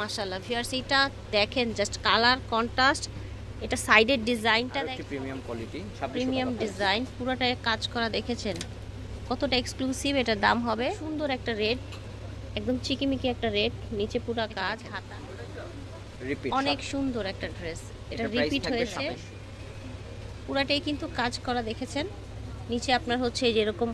মাশাআল্লাহ ভিউয়ার্স, এটা দেখেন জাস্ট কালার কন্ট্রাস্ট, এটা সাইডের ডিজাইনটা দেখেন, প্রিমিয়াম কোয়ালিটি, প্রিমিয়াম ডিজাইন, পুরোটায় কাজ করা দেখেছেন কতটা এক্সক্লুসিভ। এটা দাম হবে সুন্দর একটা রেড, একদম চিকিমিকি একটা রেড, নিচে পুরো কাজ, হাতা রিপিট, অনেক সুন্দর একটা ড্রেস। এটা রিপিট হয়েছে, পুরাটাই কিন্তু কাজ করা দেখেছেন। নিচে আপনার হচ্ছে যেরকম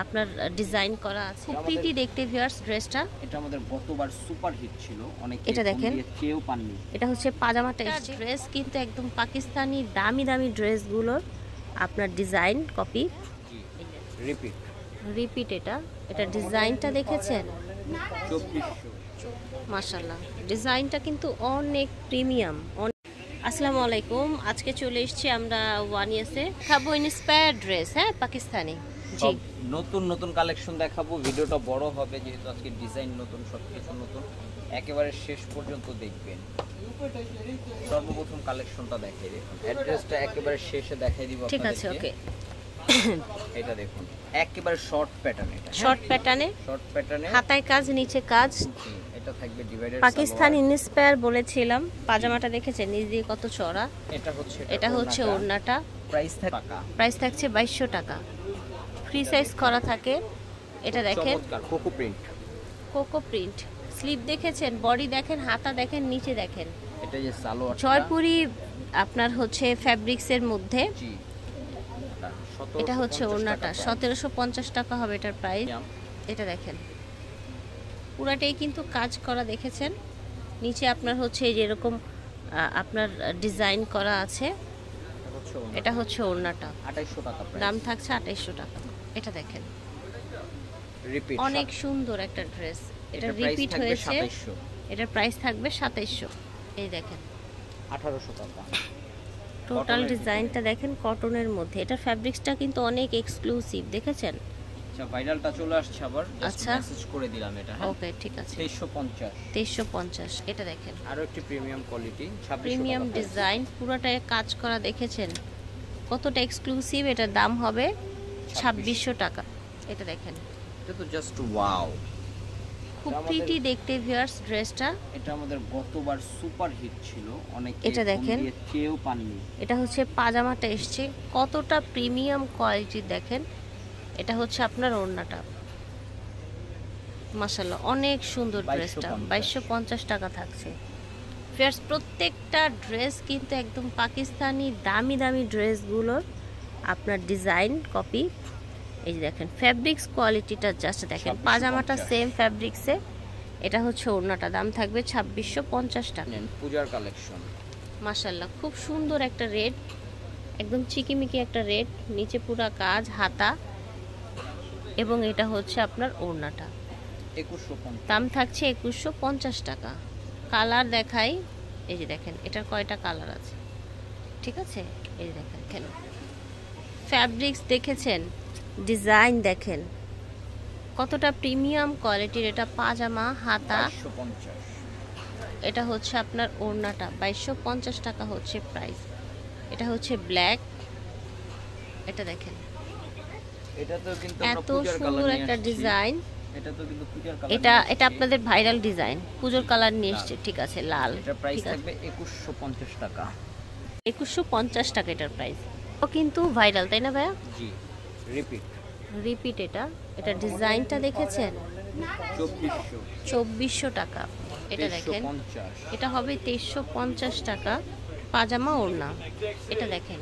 আপনার ডিজাইন করা আছে, প্রিটি দেখতে ভিউয়ার্স ড্রেসটা। এটা আমাদের গতবার সুপার হিট ছিল, অনেক এটা দেখেন কেউ পাননি। এটা হচ্ছে পাজামাটা ড্রেস, কিন্তু একদম পাকিস্তানি দামি দামি ড্রেসগুলোর আপনার ডিজাইন কপি, রিপিট রিপিট। এটা ডিজাইনটা দেখেছেন, 2400 মাশাআল্লাহ ডিজাইনটা কিন্তু অনেক প্রিমিয়াম। আসসালামু আলাইকুম, আজকে চলে এসেছি আমরা ওয়ান ইয়ার্সে খাবো ইন্সপায়ার ড্রেস, হ্যাঁ পাকিস্তানি। জি, নতুন নতুন কালেকশন দেখাবো। ভিডিওটা বড় হবে যেহেতু আজকে ডিজাইন নতুন, সবকিছু নতুন, একেবারে শেষ পর্যন্ত দেখবেন। সর্বপ্রথম কালেকশনটা দেখাই, দেখুন অ্যাড্রেসটা একেবারে শেষে দেখাই দিব। ঠিক আছে, ওকে। এটা দেখুন একেবারে শর্ট প্যাটার্ন, এটা শর্ট প্যাটার্নে হাতায় কাজ, নিচে কাজ। এটা থাকবে ডিভাইডার, পাকিস্তান ইন্সপায়ার বলেছিলাম। পাজামাটা দেখেছেন নিচ দিয়ে কত চড়া। এটা হচ্ছে ওড়নাটা, প্রাইস থাকছে 2200 টাকা, ফ্রি সাইজ করা থাকে। এটা দেখেন কোকো প্রিন্ট, স্লিভ দেখেছেন, বডি দেখেন, হাতা দেখেন, নিচে দেখেন। এটা যে সালোয়ার জয়পুরি আপনার হচ্ছে ফ্যাব্রিক্সের মধ্যে। এটা হচ্ছে ওড়নাটা, 1750 টাকা হবে এটার প্রাইস। এটা দেখেন পুরাটাই কিন্তু কাজ করা দেখেছেন। নিচে আপনার হচ্ছে যেরকম আপনার ডিজাইন করা আছে। এটা হচ্ছে ওড়নাটা, 2800 টাকা, দাম থাকছে 2800 টাকা। এটা দেখেন অনেক সুন্দর একটা ড্রেস, এটা রিপিট হয়েছে। এটার প্রাইস থাকবে 2700। এই দেখেন 1800 টাকা। টোটাল ডিজাইনটা দেখেন কটনের মধ্যে। এটার ফ্যাব্রিক্সটা কিন্তু অনেক এক্সক্লুসিভ, দেখেছেন। আচ্ছা, ভাইরালটা চলে আসছে আবার, জাস্ট মেসেজ করে দিলাম এটা। ওকে, ঠিক আছে। 2350। এটা দেখেন আরো একটি প্রিমিয়াম কোয়ালিটি, প্রিমিয়াম ডিজাইন, পুরোটায় কাজ করা দেখেছেন কতটা এক্সক্লুসিভ। এটার দাম হবে 2600 টাকা। এটা দেখেন, এটা তো জাস্ট ওয়াও, খুব প্রিটি দেখতে ভিউয়ার্স ড্রেসটা। এটা আমাদের গতবার সুপার হিট ছিল, অনেক এটা দেখেন কেউ পাননি। এটা হচ্ছে পাজামাটা এসছে, কতটা প্রিমিয়াম কোয়ালিটি দেখেন। এটা হচ্ছে আপনার ওড়নাটা, মাশাআল্লাহ অনেক সুন্দর ড্রেসটা। 2250 টাকা থাকছে ভিউয়ার্স। প্রত্যেকটা ড্রেস কিন্তু একদম পাকিস্তানি দামি দামি ড্রেসগুলোর আপনার ডিজাইন কপি। এই যে দেখেন ফ্যাব্রিক্স কোয়ালিটিটা জাস্ট দেখেন, পাজামাটা সেম ফ্যাব্রিক্সে। এটা হচ্ছে ওড়নাটা, দাম থাকবে 2650 টাকা। পূজার কালেকশন, মাশাআল্লাহ খুব সুন্দর একটা রেড, একদম চিকিমিকি একটা রেড, নিচে পুরা কাজ, হাতা, এবং এটা হচ্ছে আপনার ওড়নাটা, 2150, দাম থাকছে 2150 টাকা। কালার দেখাই, এই যে দেখেন এটার কয়টা কালার আছে, ঠিক আছে। এই যে দেখেন ফ্যাব্রিক্স দেখেছেন, ডিজাইন দেখেন কতটা প্রিমিয়াম কোয়ালিটির। এটা পাজামা, হাতা, 2250। এটা হচ্ছে আপনার ওড়নাটা, 2250 টাকা হচ্ছে প্রাইস। এটা হচ্ছে ব্ল্যাক, এটা দেখেন এটা তো কিন্তু এত সুন্দর একটা ডিজাইন। এটা তো কিন্তু পূজার কালার, এটা আপনাদের ভাইরাল ডিজাইন, পূজোর কালার নিয়ে এসেছে, ঠিক আছে, লাল। এটা প্রাইস থাকবে 2150 টাকা, 2150 টাকা এটার প্রাইস। ও কিন্তু ভাইরাল, তাই না ভাইয়া? জি, রিপিট। এটা ডিজাইনটা দেখেছেন, 2400 টাকা। এটা দেখেন এটা হবে 2350 টাকা, পাজামা ওড়না। এটা দেখেন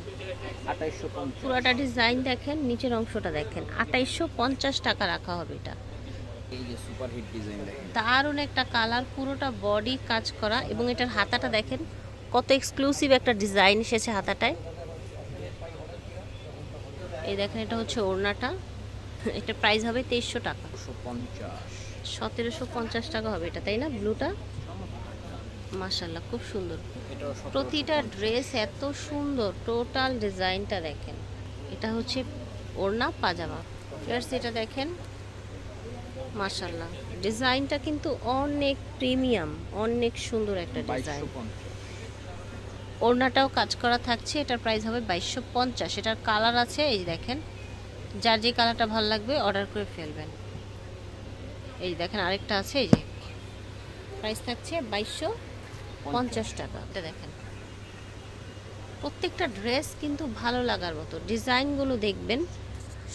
2850, পুরোটা ডিজাইন দেখেন, নিচের অংশটা দেখেন, 2850 টাকা রাখা হবে এটা। এই যে সুপার হিট ডিজাইন দেখেন, দারুণ একটা কালার, পুরোটা বডি কাজ করা, এবং এটার হাতাটা দেখেন কত এক্সক্লুসিভ একটা ডিজাইন এসেছে হাতাটায়। এই দেখেন এটা হচ্ছে ওড়নাটা, এটা প্রাইস হবে 2300 টাকা, 1750 টাকা হবে এটা, তাই না? ব্লুটা মাশাআল্লাহ খুব সুন্দর, প্রতিটা ড্রেস এত সুন্দর, টোটাল ডিজাইনটা দেখেন। এটা হচ্ছে ওড়না, পাজামা। এটা দেখেন মাশাআল্লাহ ডিজাইনটা কিন্তু অনেক প্রিমিয়াম, অনেক সুন্দর একটা ডিজাইন। ওড়নাটাও কাজ করা থাকছে, এটার প্রাইস হবে 2250। এটার কালার আছে, এই দেখেন, যার যে কালারটা ভালো লাগবে অর্ডার করে ফেলবেন। এই দেখেন আরেকটা আছে, এই যে প্রাইস থাকছে 2250 টাকা। এটা দেখেন প্রত্যেকটা ড্রেস কিন্তু ভালো লাগার মতো, ডিজাইনগুলো দেখবেন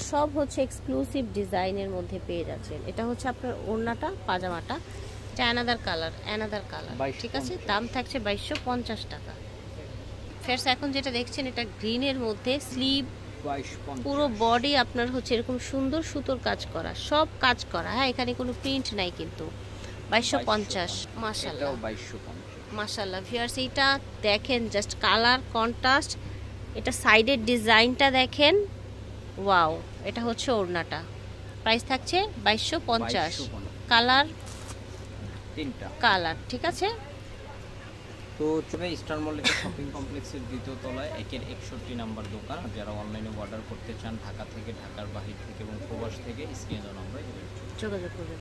সব হচ্ছে এক্সক্লুসিভ ডিজাইনের মধ্যে পেয়ে যাচ্ছেন। এটা হচ্ছে আপনার ওড়নাটা, পাজামাটা, এটা অ্যানাদার কালার ঠিক আছে। দাম থাকছে 2250 টাকা। ফেরস এখন যেটা দেখছেন এটা গ্রিনের মধ্যে, স্লিভ পুরো বডি আপনার হচ্ছে এরকম সুন্দর সুতোর কাজ করা, সব কাজ করা। হ্যাঁ, এখানে কোনো প্রিন্ট নাই কিন্তু। 2250। মাশাআল্লাহ, 2250 মাশাআল্লাহ। ভিউয়ার্স এইটা দেখেন, জাস্ট কালার কন্ট্রাস্ট, এটা সাইডের ডিজাইনটা দেখেন, ওয়াও। এটা হচ্ছে ওড়নাটা, প্রাইস থাকছে 2250। কালার 3টা কালার, ঠিক আছে। তো চলে স্টার মল্লিকা শপিং কমপ্লেক্সের দ্বিতীয় তলায় 61 নাম্বার দোকান। যারা অনলাইনে অর্ডার করতে চান ঢাকা থেকে, ঢাকার বাহির থেকে এবং প্রবাস থেকে, স্ক্রিনে দেওয়া নম্বরে যোগাযোগ করবেন।